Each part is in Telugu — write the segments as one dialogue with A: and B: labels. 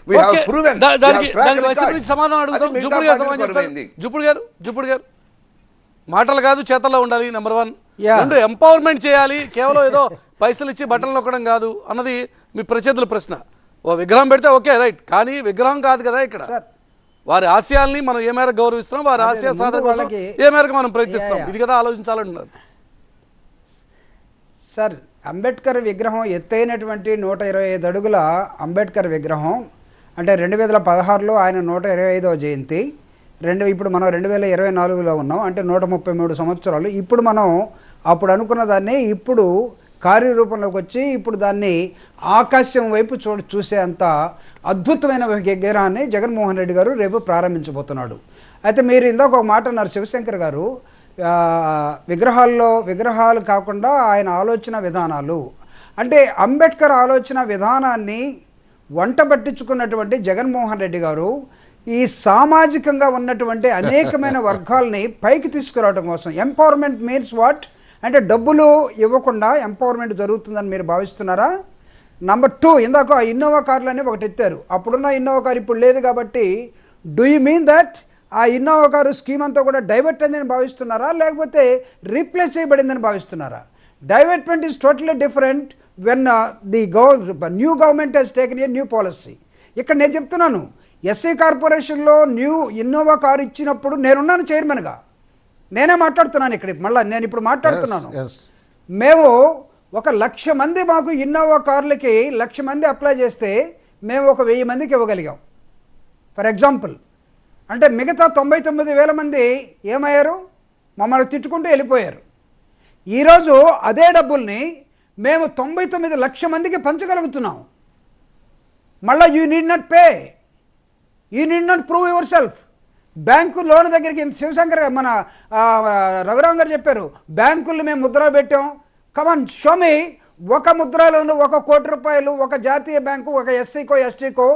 A: We have proven.
B: దానికి వైసీపీ నుంచి సమాధానం అడుగుతాం. జుప్పుడు గారు మాటలు కాదు చేతల్లో ఉండాలి. నెంబర్ 1. రెండు, ఎంపవర్మెంట్ చేయాలి, కేవలం ఏదో పైసలు ఇచ్చి బట్టలు నొక్కడం కాదు అన్నది మీ ప్రత్యర్థుల ప్రశ్న. ఓ విగ్రహం పెడితే ఓకే రైట్, కానీ విగ్రహం కాదు కదా ఇక్కడ. వారి ఆశయాల్ని మనం ఏ మేరకు గౌరవిస్తున్నాం, వారి ఆశయ సాధన కోసం ఏ మేరకు మనం ప్రయత్నిస్తాం, ఇది కదా ఆలోచించాలంటున్నారు
C: సార్. అంబేద్కర్ విగ్రహం ఎత్తైనటువంటి 125 అడుగుల అంబేద్కర్ విగ్రహం అంటే 2016లో ఆయన 125వ జయంతి. ఇప్పుడు మనం 2024లో ఉన్నాం, అంటే 133 సంవత్సరాలు. ఇప్పుడు మనం అప్పుడు అనుకున్న దాన్ని ఇప్పుడు కార్యరూపంలోకి వచ్చి ఇప్పుడు దాన్ని ఆకాశం వైపు చూసే అంత అద్భుతమైన విగ్రహాన్ని జగన్మోహన్ రెడ్డి గారు రేపు ప్రారంభించబోతున్నాడు. అయితే మీరు ఇందాక ఒక మాట అన్నారు శివశంకర్ గారు, విగ్రహాలు కాకుండా ఆయన ఆలోచన విధానాలు అంటే అంబేద్కర్ ఆలోచన విధానాన్ని వంట పట్టించుకున్నటువంటి జగన్మోహన్ రెడ్డి గారు ఈ సామాజికంగా ఉన్నటువంటి అనేకమైన వర్గాల్ని పైకి తీసుకురావడం కోసం ఎంపవర్మెంట్ మీన్స్ వాట్ అంటే డబ్బులు ఇవ్వకుండా ఎంపవర్మెంట్ జరుగుతుందని మీరు భావిస్తున్నారా? నెంబర్ 2, ఇందాక ఇన్నోవా కార్లు అని ఒకటి ఎత్తారు. అప్పుడున్న ఇన్నోవా కారు ఇప్పుడు లేదు కాబట్టి డూ యూ మీన్ దట్ ఆ ఇన్నోవా కారు స్కీమ్ అంతా కూడా డైవర్ట్ అయిందని భావిస్తున్నారా, లేకపోతే రీప్లేస్ చేయబడిందని భావిస్తున్నారా? Divertment is totally different when the new government has taken a new policy. ఇక్కడ నేను చెప్తున్నాను, ఎస్సీ కార్పొరేషన్లో న్యూ ఇన్నోవా కారు ఇచ్చినప్పుడు నేనున్నాను చైర్మన్గా, నేనే మాట్లాడుతున్నాను ఇక్కడ. మళ్ళీ నేను ఇప్పుడు మాట్లాడుతున్నాను. మేము 1,00,000 మంది మాకు ఇన్నోవా కార్లకి 1,00,000 మంది అప్లై చేస్తే మేము 1,000 మందికి ఇవ్వగలిగాం ఫర్ ఎగ్జాంపుల్. అంటే మిగతా 99,000 మంది ఏమయ్యారు? మమ్మల్ని తిట్టుకుంటూ వెళ్ళిపోయారు. ఈరోజు అదే డబ్బుల్ని మేము 99 లక్షల మందికి పంచగలుగుతున్నాం. మళ్ళీ you need not pay, you need not prove your self. Bank loan దగ్గరికి శివశంకర్ మన రఘురామ్ గారు చెప్పారు, బ్యాంకులు మేము ముద్ర పెట్టాం. కమాన్ షో మీ ఒక ముద్రలోను 1 కోటి రూపాయలు ఒక జాతీయ బ్యాంకు ఒక ఎస్సీకో ఎస్టీకో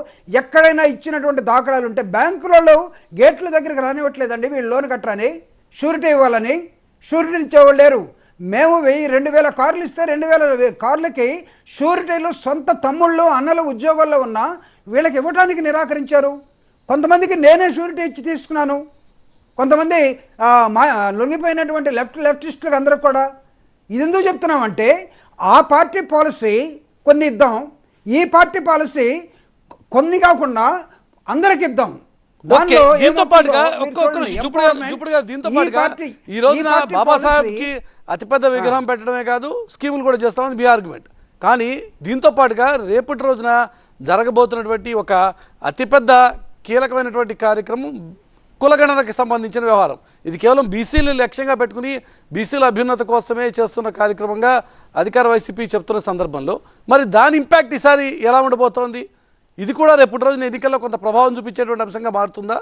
C: ఎక్కడైనా ఇచ్చినటువంటి దాఖలాలు ఉంటే బ్యాంకులలో గేట్ల దగ్గరికి రానివ్వట్లేదండి వీళ్ళు లోన్ కట్టరని, షూరిటీ ఇవ్వాలని. షూరిటీ ఇచ్చేవాళ్ళు లేరు. మేము 2,000 కార్లు ఇస్తే 2,000 కార్లకి షూరిటీలు సొంత తమ్ముళ్ళు అన్నలు ఉద్యోగాల్లో ఉన్నా వీళ్ళకి ఇవ్వడానికి నిరాకరించారు. కొంతమందికి నేనే షూరిటీ ఇచ్చి తీసుకున్నాను. కొంతమంది లొంగిపోయినటువంటి లెఫ్టిస్టులకు అందరికి కూడా. ఇది ఎందుకు చెప్తున్నామంటే ఆ పార్టీ పాలసీ కొన్ని ఇద్దాం, ఈ పార్టీ పాలసీ కొన్ని కాకుండా అందరికి ఇద్దాం.
B: దీంతో పాటుగా ఈ రోజున బాబాసాహెబ్ కి అతిపెద్ద విగ్రహం పెట్టడమే కాదు స్కీములు కూడా చేస్తామని మీ ఆర్గ్యుమెంట్. కానీ దీంతో పాటుగా రేపటి రోజున జరగబోతున్నటువంటి ఒక అతిపెద్ద కీలకమైనటువంటి కార్యక్రమం కులగణనకి సంబంధించిన వ్యవహారం. ఇది కేవలం బీసీలు లక్ష్యంగా పెట్టుకుని బీసీల అభ్యున్నత కోసమే చేస్తున్న కార్యక్రమంగా అధికార వైసీపీ చెప్తున్న సందర్భంలో మరి దాని ఇంపాక్ట్ ఈసారి ఎలా ఉండబోతోంది? ఇది కూడా రేపటి రోజున ఎన్నికల్లో కొంత ప్రభావం చూపించేటువంటి అంశంగా మారుతుందా?